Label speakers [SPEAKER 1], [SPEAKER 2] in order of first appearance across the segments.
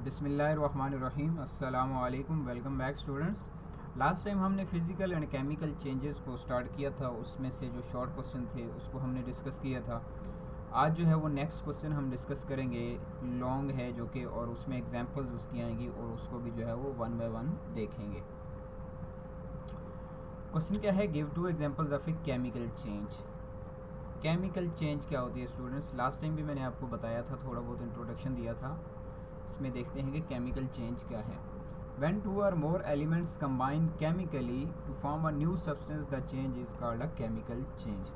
[SPEAKER 1] बिस्मिल्लाहिर्रहमानिर्रहीम अस्सलामु अलैकुम। Welcome back students. Last time हमने फिज़िकल एंड केमिकल चेंजेस को स्टार्ट किया था, उसमें से जो शॉर्ट क्वेश्चन थे उसको हमने डिस्कस किया था। आज जो है वो नेक्स्ट क्वेश्चन हम डिस्कस करेंगे, लॉन्ग है जो कि, और उसमें एग्जांपल्स उसकी आएंगी और उसको भी जो है वो वन बाय वन देखेंगे। क्वेश्चन क्या है, give to examples of a chemical change. Chemical change क्या होती है स्टूडेंट्स? लास्ट टाइम भी मैंने आपको बताया था, थोड़ा बहुत इंट्रोडक्शन दिया था। इसमें देखते हैं कि केमिकल चेंज क्या है। When two or more elements combine chemically to form a new substance, the change is called a chemical change.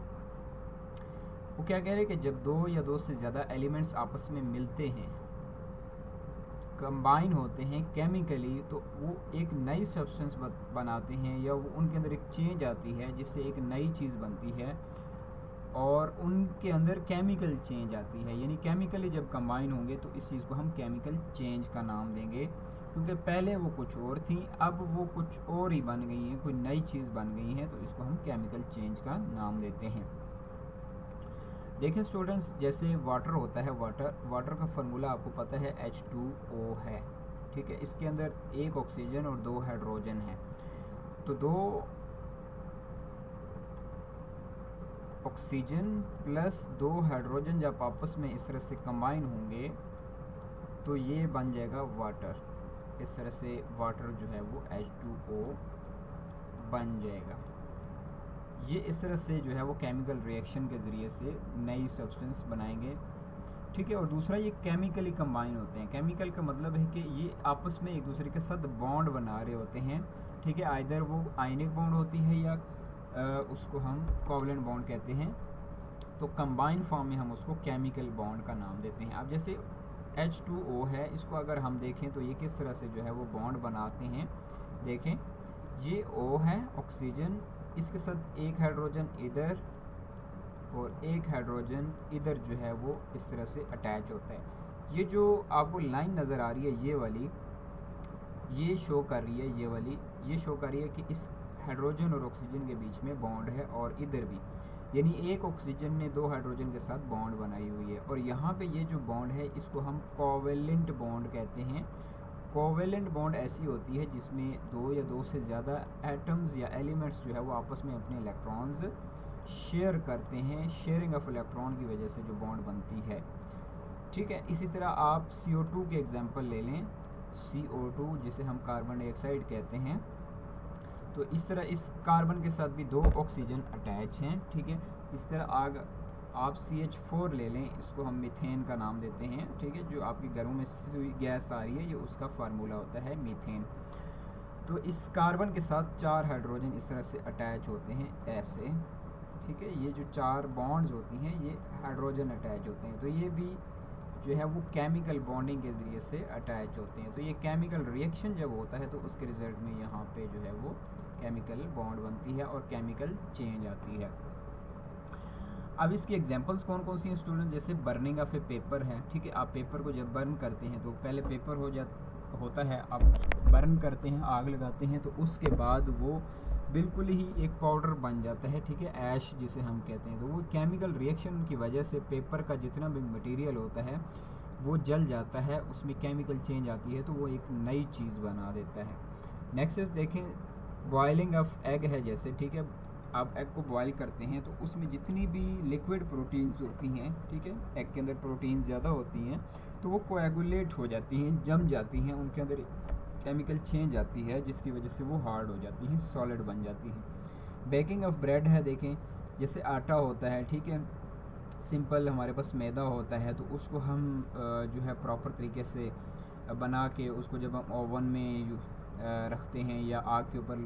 [SPEAKER 1] वो क्या कह रहे हैं कि जब दो या दो से ज़्यादा एलिमेंट्स आपस में मिलते हैं, कंबाइन होते हैं केमिकली, तो वो एक नई सब्सटेंस बनाते हैं, या वो उनके अंदर एक चेंज आती है जिससे एक नई चीज़ बनती है और उनके अंदर केमिकल चेंज आती है। यानी केमिकली जब कंबाइन होंगे तो इस चीज़ को हम केमिकल चेंज का नाम देंगे, क्योंकि पहले वो कुछ और थी, अब वो कुछ और ही बन गई हैं, कोई नई चीज़ बन गई है, तो इसको हम केमिकल चेंज का नाम देते हैं। देखें स्टूडेंट्स, जैसे वाटर होता है, वाटर का फार्मूला आपको पता है H2O है, ठीक है। इसके अंदर एक ऑक्सीजन और दो हाइड्रोजन है, तो दो ऑक्सीजन प्लस दो हाइड्रोजन जब आपस में इस तरह से कंबाइन होंगे तो ये बन जाएगा वाटर। इस तरह से वाटर जो है वो H2O बन जाएगा। ये इस तरह से जो है वो केमिकल रिएक्शन के ज़रिए से नई सब्सटेंस बनाएंगे, ठीक है। और दूसरा, ये केमिकली कंबाइन होते हैं। केमिकल का मतलब है कि ये आपस में एक दूसरे के साथ बॉन्ड बना रहे होते हैं, ठीक है। आइदर वो आयनिक बॉन्ड होती है या उसको हम कोवलेंट बॉन्ड कहते हैं। तो कंबाइन फॉर्म में हम उसको केमिकल बॉन्ड का नाम देते हैं। अब जैसे H2O है, इसको अगर हम देखें तो ये किस तरह से जो है वो बॉन्ड बनाते हैं। देखें, ये O है ऑक्सीजन, इसके साथ एक हाइड्रोजन इधर और एक हाइड्रोजन इधर जो है वो इस तरह से अटैच होता है। ये जो आपको लाइन नज़र आ रही है ये वाली, ये शो कर रही है, ये वाली ये शो कर रही है कि इस हाइड्रोजन और ऑक्सीजन के बीच में बॉन्ड है, और इधर भी, यानी एक ऑक्सीजन ने दो हाइड्रोजन के साथ बॉन्ड बनाई हुई है। और यहाँ पे ये जो बॉन्ड है इसको हम कोवेलेंट बॉन्ड कहते हैं। कोवेलेंट बॉन्ड ऐसी होती है जिसमें दो या दो से ज़्यादा एटम्स या एलिमेंट्स जो है वो आपस में अपने इलेक्ट्रॉन्स शेयर करते हैं। शेयरिंग ऑफ इलेक्ट्रॉन की वजह से जो बॉन्ड बनती है, ठीक है। इसी तरह आप CO2 के एग्जांपल ले लें, CO2 जिसे हम कार्बन डाइऑक्साइड कहते हैं, तो इस तरह इस कार्बन के साथ भी दो ऑक्सीजन अटैच हैं, ठीक है। इस तरह आप CH4 ले लें, इसको हम मीथेन का नाम देते हैं, ठीक है। जो आपके घरों में गैस आ रही है, ये उसका फार्मूला होता है मीथेन। तो इस कार्बन के साथ चार हाइड्रोजन इस तरह से अटैच होते हैं ऐसे, ठीक है। ये जो चार बॉन्ड्स होती हैं ये हाइड्रोजन अटैच होते हैं, तो ये भी जो है वो केमिकल बॉन्डिंग के ज़रिए से अटैच होते हैं। तो ये केमिकल रिएक्शन जब होता है तो उसके रिजल्ट में यहाँ पे जो है वो केमिकल बॉन्ड बनती है और केमिकल चेंज आती है। अब इसकी एग्जांपल्स कौन कौन सी हैं स्टूडेंट? जैसे बर्निंग ऑफ ए पेपर है, ठीक है। आप पेपर को जब बर्न करते हैं तो पहले पेपर होता है, आप बर्न करते हैं, आग लगाते हैं, तो उसके बाद वो बिल्कुल ही एक पाउडर बन जाता है, ठीक है, ऐश जिसे हम कहते हैं। तो वो केमिकल रिएक्शन की वजह से पेपर का जितना भी मटेरियल होता है वो जल जाता है, उसमें केमिकल चेंज आती है, तो वो एक नई चीज़ बना देता है। नेक्स्ट देखें, बॉयलिंग ऑफ एग है जैसे, ठीक है। आप एग को बॉयल करते हैं तो उसमें जितनी भी लिक्विड प्रोटीन्स होती हैं, ठीक है, एग के अंदर प्रोटीन ज़्यादा होती हैं, तो वो कोएगुलेट हो जाती हैं, जम जाती हैं, उनके अंदर केमिकल चेंज आती है जिसकी वजह से वो हार्ड हो जाती हैं, सॉलिड बन जाती हैं। बेकिंग ऑफ ब्रेड है, देखें, जैसे आटा होता है, ठीक है, सिंपल हमारे पास मैदा होता है, तो उसको हम जो है प्रॉपर तरीके से बना के उसको जब हम ओवन में रखते हैं या आग के ऊपर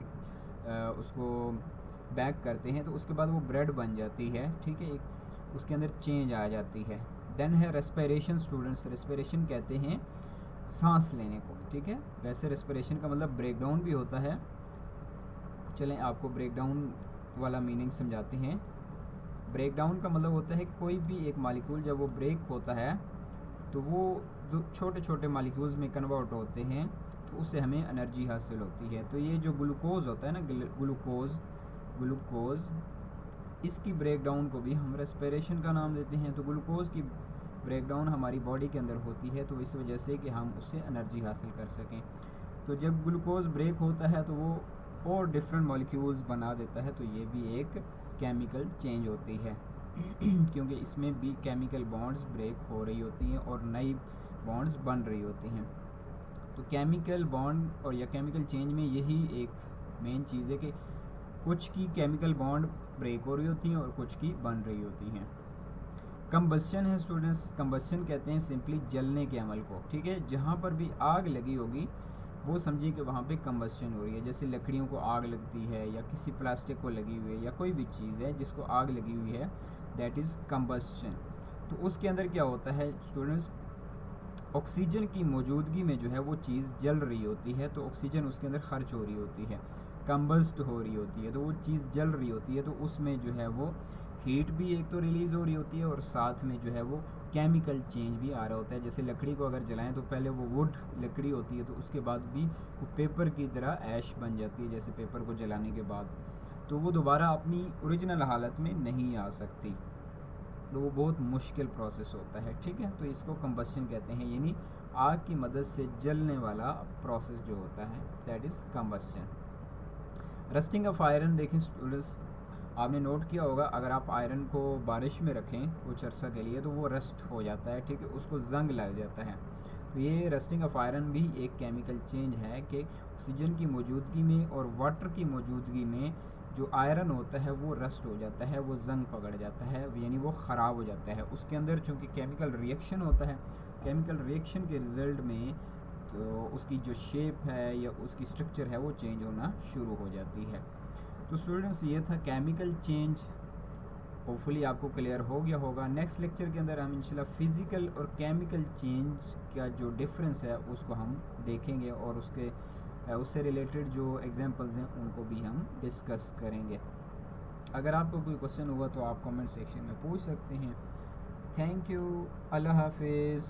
[SPEAKER 1] उसको बैक करते हैं तो उसके बाद वो ब्रेड बन जाती है, ठीक है, उसके अंदर चेंज आ जाती है। देन है रेस्पिरेशन स्टूडेंट्स। रेस्पिरेशन कहते हैं सांस लेने को, ठीक है। वैसे रेस्पिरेशन का मतलब ब्रेकडाउन भी होता है। चलें आपको ब्रेकडाउन वाला मीनिंग समझाते हैं। ब्रेकडाउन का मतलब होता है कोई भी एक मालिक्यूल जब वो ब्रेक होता है तो वो दो छोटे छोटे मालिक्यूल्स में कन्वर्ट होते हैं, तो उससे हमें एनर्जी हासिल होती है। तो ये जो ग्लूकोज होता है ना, ग्लूकोज इसकी ब्रेकडाउन को भी हम रेस्पिरेशन का नाम देते हैं। तो ग्लूकोज की ब्रेकडाउन हमारी बॉडी के अंदर होती है, तो इस वजह से कि हम उससे एनर्जी हासिल कर सकें। तो जब ग्लूकोज ब्रेक होता है तो वो और डिफरेंट मॉलिक्यूल्स बना देता है, तो ये भी एक केमिकल चेंज होती है क्योंकि इसमें भी केमिकल बॉन्ड्स ब्रेक हो रही होती हैं और नई बॉन्ड्स बन रही होती हैं। तो केमिकल बॉन्ड और या केमिकल चेंज में यही एक मेन चीज़ है कि कुछ की केमिकल बॉन्ड ब्रेक हो रही होती हैं और कुछ की बन रही होती हैं। कंबस्शन है स्टूडेंट्स, कंबस्शन कहते हैं सिंपली जलने के अमल को, ठीक है। जहाँ पर भी आग लगी होगी वो समझिए कि वहाँ पे कंबस्शन हो रही है। जैसे लकड़ियों को आग लगती है या किसी प्लास्टिक को लगी हुई है या कोई भी चीज़ है जिसको आग लगी हुई है, दैट इज़ कंबस्शन। तो उसके अंदर क्या होता है स्टूडेंट्स, ऑक्सीजन की मौजूदगी में जो है वो चीज़ जल रही होती है, तो ऑक्सीजन उसके अंदर खर्च हो रही होती है, कंबस्ट हो रही होती है, तो वो चीज़ जल रही होती है, तो उसमें जो है वो हीट भी एक तो रिलीज़ हो रही होती है और साथ में जो है वो केमिकल चेंज भी आ रहा होता है। जैसे लकड़ी को अगर जलाएं तो पहले वो वुड लकड़ी होती है, तो उसके बाद भी वो पेपर की तरह ऐश बन जाती है, जैसे पेपर को जलाने के बाद, तो वो दोबारा अपनी ओरिजिनल हालत में नहीं आ सकती, तो वो बहुत मुश्किल प्रोसेस होता है, ठीक है। तो इसको कंबस्शन कहते हैं, यानी आग की मदद से जलने वाला प्रोसेस जो होता है, that is combustion. Rusting of iron देखें स्टूडेंट्स, आपने नोट किया होगा अगर आप आयरन को बारिश में रखें कुछ अर्सा के लिए तो वो रस्ट हो जाता है, ठीक है, उसको जंग लग जाता है। तो ये रस्टिंग ऑफ आयरन भी एक केमिकल चेंज है कि ऑक्सीजन की मौजूदगी में और वाटर की मौजूदगी में जो आयरन होता है वो रस्ट हो जाता है, वो जंग पकड़ जाता है, यानी वो ख़राब हो जाता है। उसके अंदर चूँकि केमिकल रिएक्शन होता है, केमिकल रिएक्शन के रिज़ल्ट में तो उसकी जो शेप है या उसकी स्ट्रक्चर है वो चेंज होना शुरू हो जाती है। तो स्टूडेंट्स ये था केमिकल चेंज, होपफुली आपको क्लियर हो गया होगा। नेक्स्ट लेक्चर के अंदर हम इंशाल्लाह फिज़िकल और केमिकल चेंज का जो डिफरेंस है उसको हम देखेंगे और उससे रिलेटेड जो एग्जांपल्स हैं उनको भी हम डिस्कस करेंगे। अगर आपको कोई क्वेश्चन हुआ तो आप कमेंट सेक्शन में पूछ सकते हैं। थैंक यू, अल्लाह हाफिज़।